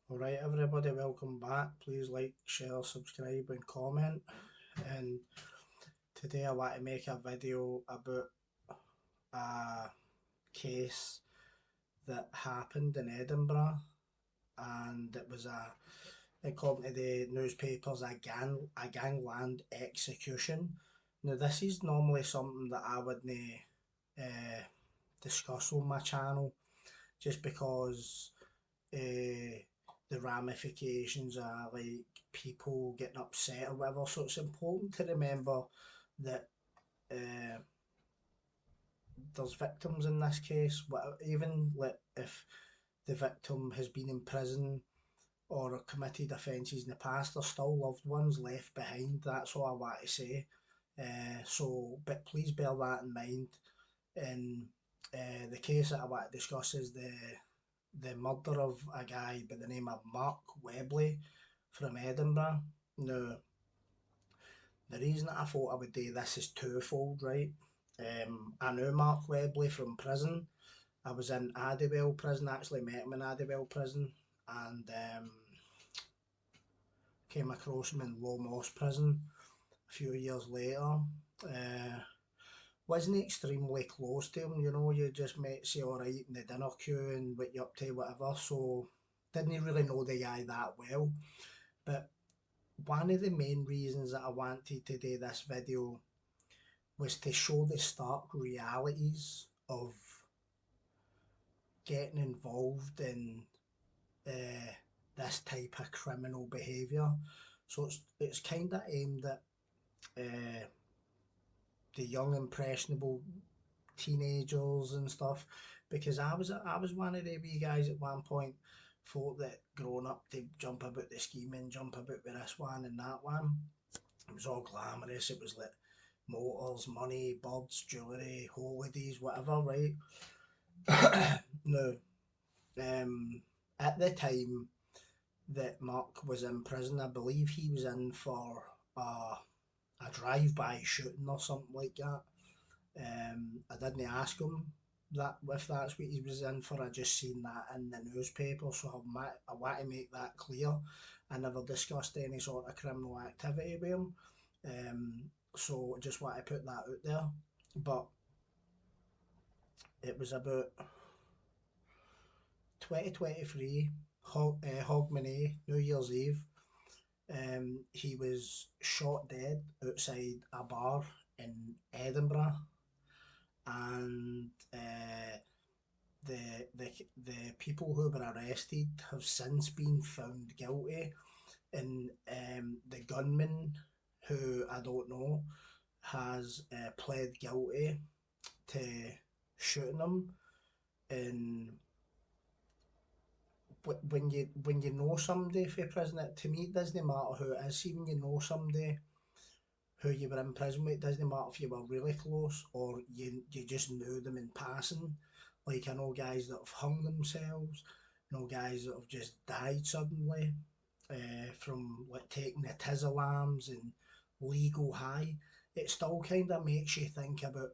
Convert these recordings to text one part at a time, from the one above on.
Alright everybody, welcome back. Please like, share, subscribe and comment. And today I want to make a video about a case that happened in Edinburgh, and it was according to the newspapers, a gangland execution. Now this is normally something that I wouldn't uh, discuss on my channel, just because uh, the ramifications are like people getting upset or whatever. So it's important to remember that uh, there's victims in this case. Even like if the victim has been in prison or committed offences in the past, there's still loved ones left behind. That's all I want to say. But please bear that in mind. And the case that I want to discuss is the murder of a guy by the name of Mark Webley from Edinburgh. Now, the reason that I thought I would do this is twofold, right? I knew Mark Webley from prison. I was in Addiewell prison, actually met him in Addiewell prison, and came across him in Low Moss prison a few years later. Uh, wasn't extremely close to him, you know, you just met say alright in the dinner queue and what you up to, whatever, so didn't really know the guy that well. But one of the main reasons that I wanted to do this video was to show the stark realities of getting involved in uh, this type of criminal behaviour. So it's kind of aimed at uh, the young impressionable teenagers and stuff, because I was one of the wee guys at one point, thought that growing up to jump about the scheming, jump about with this one and that one. It was all glamorous. It was like motors, money, birds, jewellery, holidays, whatever, right? Now, um, at the time that Mark was in prison, I believe he was in for a drive-by shooting or something like that. I didn't ask him that if that's what he was in for. I just seen that in the newspaper, so I want to make that clear. I never discussed any sort of criminal activity with him, so just want to put that out there. But it was about 2023, Hogmanay, New Year's Eve. He was shot dead outside a bar in Edinburgh, and the people who were arrested have since been found guilty, and the gunman, who I don't know, has pled guilty to shooting him. And when you know somebody for prison, to me it doesn't matter who it is. See, when you know somebody who you were in prison with, it doesn't matter if you were really close or you just knew them in passing. Like, I know guys that have hung themselves, I know guys that have just died suddenly from like taking the tiz alarms and legal high. It still kind of makes you think about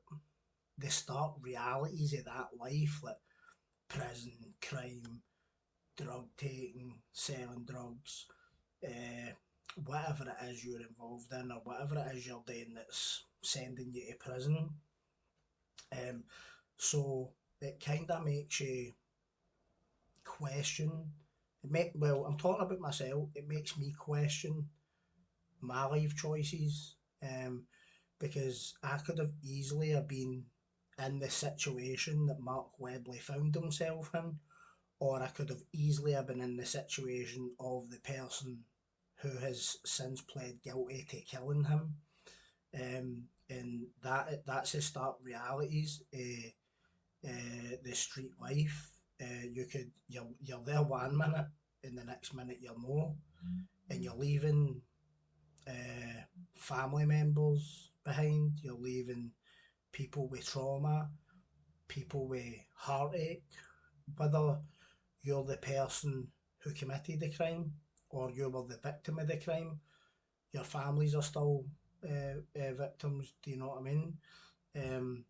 the stark realities of that life, like prison, crime, drug taking, selling drugs, uh, whatever it is you're involved in or whatever it is you're doing that's sending you to prison. Um, so it kind of makes you question. Well, I'm talking about myself. It makes me question my life choices, because I could have easily have been in the situation that Mark Webley found himself in, or I could have easily have been in the situation of the person who has since pled guilty to killing him. And that's the stark realities of the street life. You're there one minute, and the next minute you're no, and you're leaving family members behind. You're leaving people with trauma, people with heartache, whether you're the person who committed the crime or you were the victim of the crime. Your families are still victims. Do you know what I mean? Um,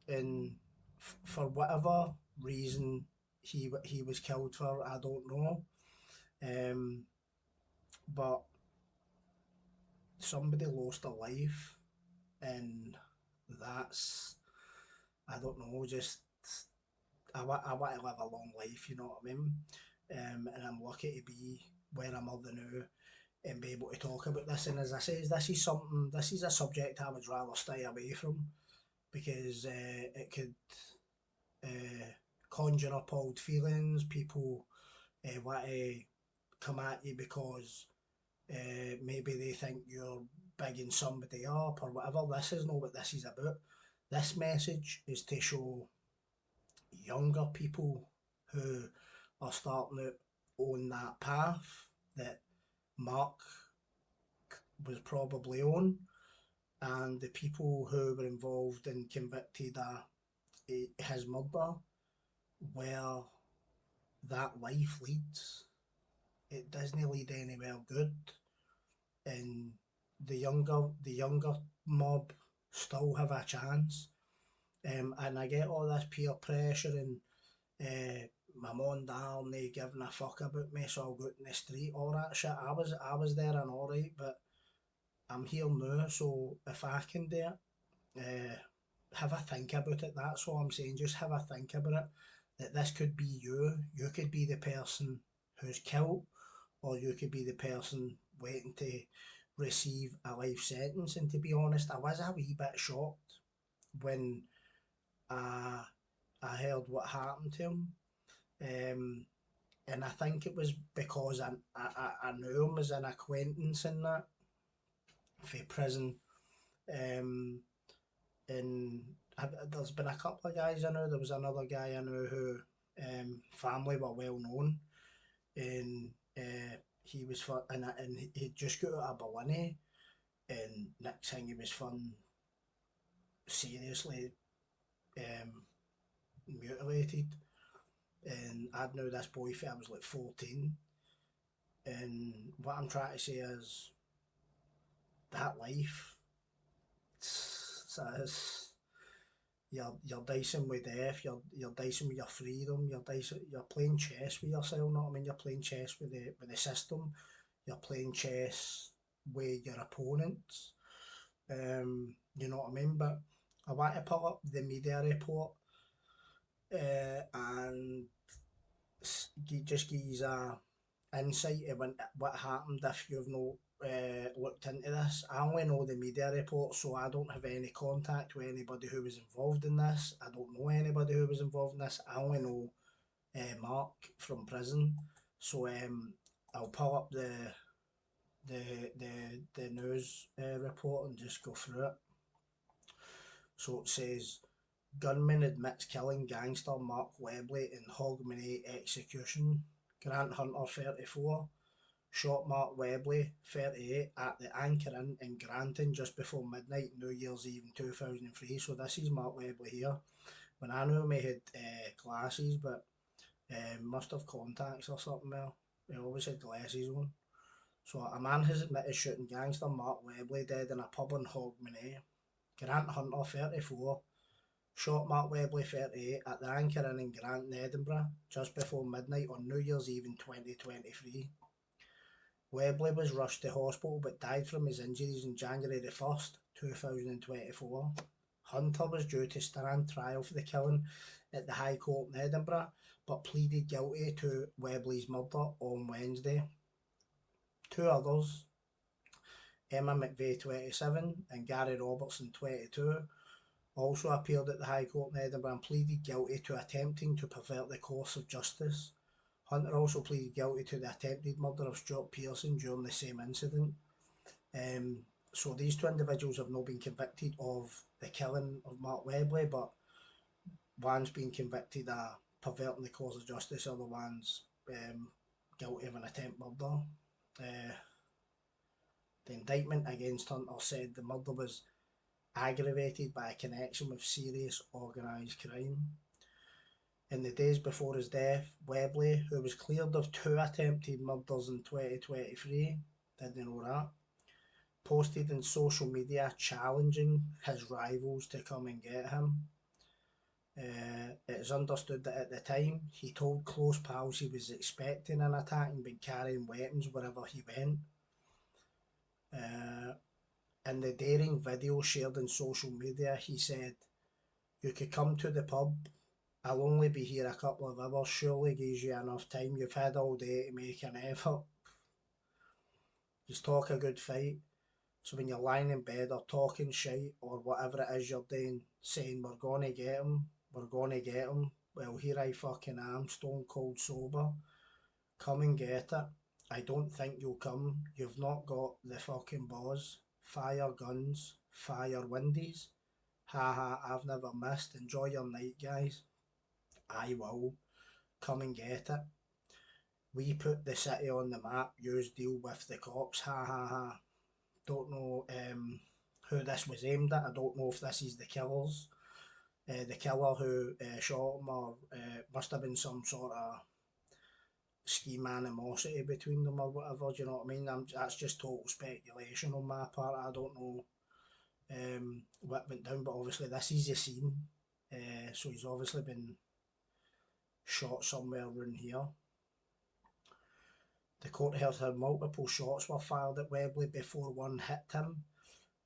and for whatever reason he was killed for, I don't know. But somebody lost their life, and that's, I don't know, just I want to live a long life, you know what I mean? And I'm lucky to be where I'm at now and be able to talk about this. And as I say, this is a subject I would rather stay away from, because it could uh, conjure up old feelings. People want to come at you because maybe they think you're bigging somebody up or whatever. This is not what this is about. This message is to show younger people who are starting out on that path that Mark was probably on, and the people who were involved and convicted of his murder, where that life leads, it doesn't lead anywhere good, and the younger mob still have a chance. And I get all this peer pressure and my mum and dad nae giving a fuck about me, so I'll go out in the street, all that shit. I was there and alright, but I'm here now, so if I can do it, have a think about it. That's all I'm saying. Just have a think about it. That this could be you. You could be the person who's killed, or you could be the person waiting to receive a life sentence. And to be honest, I was a wee bit shocked when I I heard what happened to him. Um, and I think it was because I knew him as an acquaintance in that for prison. Um, and there's been a couple of guys I know. There was another guy I know who family were well known, and he was for and he just got out of Bologna, and next thing he was found seriously um, mutilated. And I'd known this boy for I was like 14, and what I'm trying to say is that life, it's, you're dicing with death, you're dicing with your freedom, you're playing chess with yourself, know what I mean? You're playing chess with the system, you're playing chess with your opponents. You know what I mean? But I want to pull up the media report and just give you a insight of what happened if you've not looked into this. I only know the media report, so I don't have any contact with anybody who was involved in this. I don't know anybody who was involved in this. I only know Mark from prison. So I'll pull up the news report and just go through it. So it says Gunman admits killing gangster Mark Webley in Hogmanay execution. Grant Hunter 34 shot Mark Webley 38 at the Anchor Inn in Granton just before midnight New Year's Eve in 2003. So this is Mark Webley here. When I knew him he had glasses, but must have contacts or something there. He always had glasses on. So a man has admitted shooting gangster Mark Webley dead in a pub in Hogmanay. Grant Hunter 34 shot Mark Webley 38 at the Anchor Inn in Granton, Edinburgh just before midnight on New Year's Eve in 2023. Webley was rushed to hospital but died from his injuries on January the 1st, 2024. Hunter was due to stand trial for the killing at the High Court in Edinburgh but pleaded guilty to Webley's murder on Wednesday. Two others, Emma McVeigh 27 and Gary Robertson 22, also appeared at the High Court in Edinburgh and pleaded guilty to attempting to pervert the course of justice. Hunter also pleaded guilty to the attempted murder of Stuart Pearson during the same incident. So these two individuals have not been convicted of the killing of Mark Webley, but one's been convicted of perverting the cause of justice, other one's guilty of an attempt murder. The indictment against Hunter said the murder was aggravated by a connection with serious organised crime. In the days before his death, Webley, who was cleared of 2 attempted murders in 2023, didn't know that, posted in social media challenging his rivals to come and get him. It is understood that at the time he told close pals he was expecting an attack and been carrying weapons wherever he went. In the daring video shared on social media, he said, "You could come to the pub. I'll only be here a couple of hours. Surely gives you enough time. You've had all day to make an effort. Just talk a good fight." So when you're lying in bed or talking shite or whatever it is you're doing, saying we're gonna get him, we're gonna get him, well here I fucking am, stone cold sober. Come and get it. I don't think you'll come. You've not got the fucking balls. Fire guns, fire windies. Haha, I've never missed. Enjoy your night, guys. I will. Come and get it. We put the city on the map. Yous deal with the cops. Ha ha ha. Don't know who this was aimed at. I don't know if this is the killers. The killer who shot him, or must have been some sort of scheme animosity between them or whatever. Do you know what I mean? That's just total speculation on my part. I don't know what went down, but obviously this is the scene. So he's obviously been shot somewhere around here. The court heard multiple shots were fired at Webley before one hit him.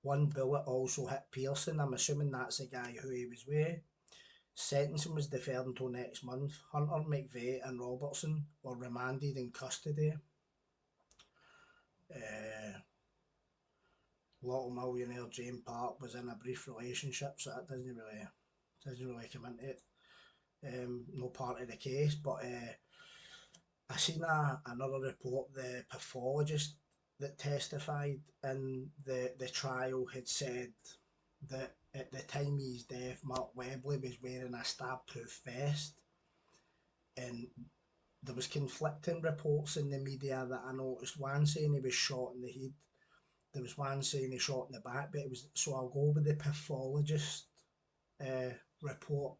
One bullet also hit Pearson. I'm assuming that's the guy who he was with. Sentencing was deferred until next month. Hunter, McVeigh and Robertson were remanded in custody. Lotto millionaire Jane Park was in a brief relationship, so that doesn't really come into it. No part of the case, but I seen another report. The pathologist that testified in the trial had said that at the time of his death, Mark Webley was wearing a stab-proof vest, and there was conflicting reports in the media that I noticed. One saying he was shot in the head, there was one saying he shot in the back, but it was, so I'll go with the pathologist report,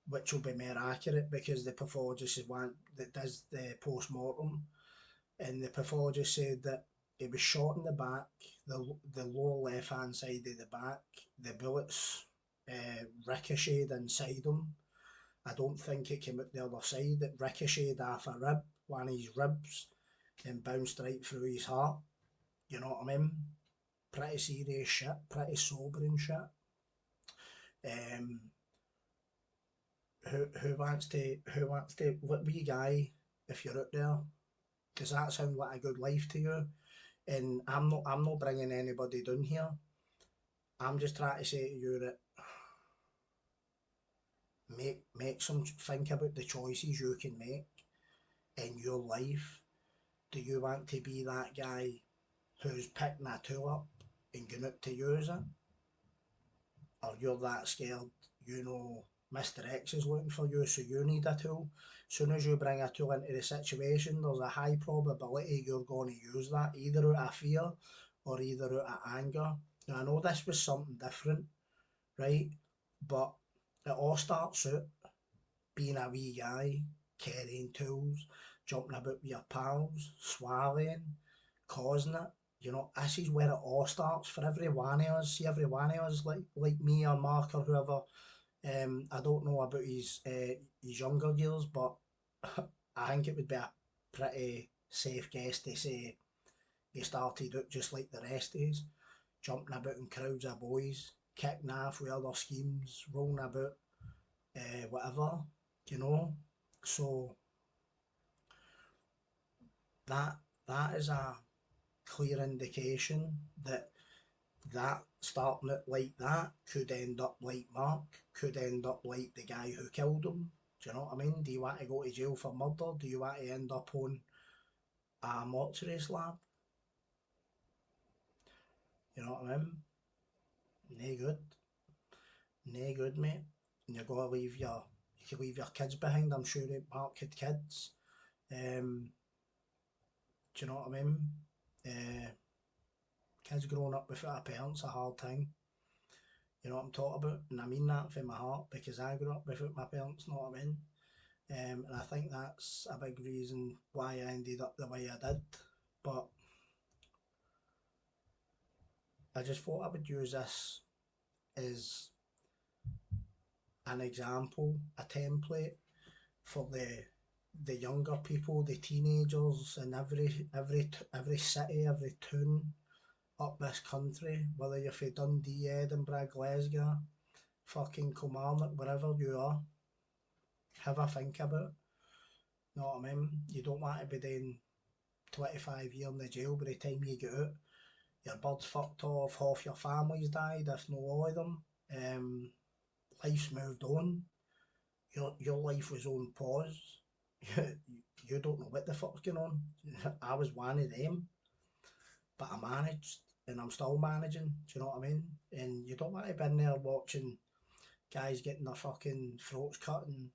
which will be more accurate, because the pathologist is one that does the post-mortem, and the pathologist said that he was shot in the back, the lower left hand side of the back. The bullets ricocheted inside him. I don't think it came out the other side. It ricocheted off a rib, one of his ribs, and bounced right through his heart. You know what I mean? Pretty serious shit, pretty sobering shit. Who wants to what wee guy, if you're out there, does that sound like a good life to you? And I'm not bringing anybody down here. I'm just trying to say to you that make some, think about the choices you can make in your life. Do you want to be that guy who's picking a tool up and going out to use it? Or you're that scared, you know, Mr. X is looking for you, so you need a tool. As soon as you bring a tool into the situation, there's a high probability you're going to use that, either out of fear or either out of anger. Now, I know this was something different, right? But it all starts out being a wee guy, carrying tools, jumping about with your pals, swallowing, causing it. You know, this is where it all starts for every one of us. See, every one of us, like me or Mark or whoever. I don't know about his younger years, but I think it would be a pretty safe guess to say he started out just like the rest of us, jumping about in crowds of boys, kicking off with other schemes, rolling about, whatever, you know. So that is a clear indication that starting out like that could end up like Mark, could end up like the guy who killed him. Do you know what I mean? Do you want to go to jail for murder? Do you want to end up on a mortuary slab? You know what I mean? No good. No good, mate. And you can leave your kids behind. I'm sure Mark had kids. Do you know what I mean? Kids growing up without a parent's a hard thing. You know what I'm talking about? And I mean that from my heart, because I grew up without my parents, know what I mean? And I think that's a big reason why I ended up the way I did. But I just thought I would use this as an example, a template for the younger people, the teenagers in every city, every town up this country, whether you're from Dundee, Edinburgh, Glasgow, fucking Kilmarnock, wherever you are. Have a think about it. Know what I mean? You don't want to be doing 25 years in the jail by the time you get out. Your bird's fucked off, half your family's died, if not all of them. Life's moved on. Your life was on pause. You don't know what the fuck's going on. I was one of them, but I managed, and I'm still managing. Do you know what I mean? And you don't want to be in there watching guys getting their fucking throats cut and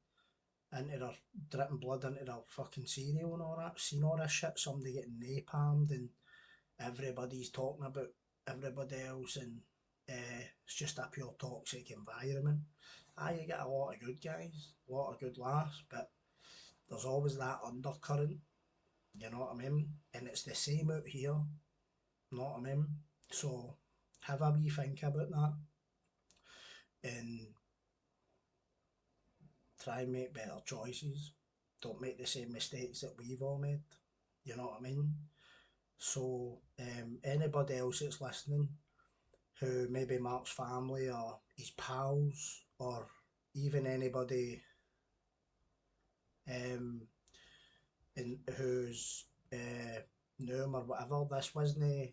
into their dripping blood into their fucking cereal and all that. Seen all this shit, somebody getting napalmed and everybody's talking about everybody else, and it's just a pure toxic environment. You get a lot of good guys, a lot of good laughs, but there's always that undercurrent, you know what I mean? And it's the same out here, you know what I mean? So have a wee think about that and try and make better choices. Don't make the same mistakes that we've all made, you know what I mean? So anybody else that's listening who maybe Mark's family or his pals or even anybody in who's knew him or whatever, this wasn't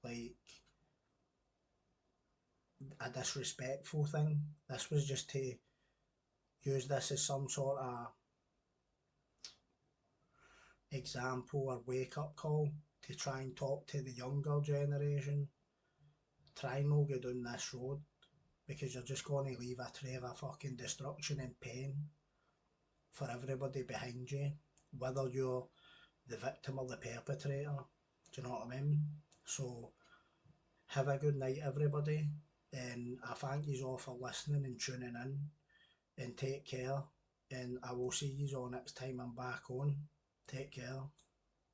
like a disrespectful thing. This was just to use this as some sort of example or wake up call to try and talk to the younger generation. Try not go down this road because you're just going to leave a trail of fucking destruction and pain for everybody behind you, whether you're the victim or the perpetrator. Do you know what I mean? So have a good night, everybody, and I thank you all for listening and tuning in, and take care, and I will see you all next time I'm back on. Take care.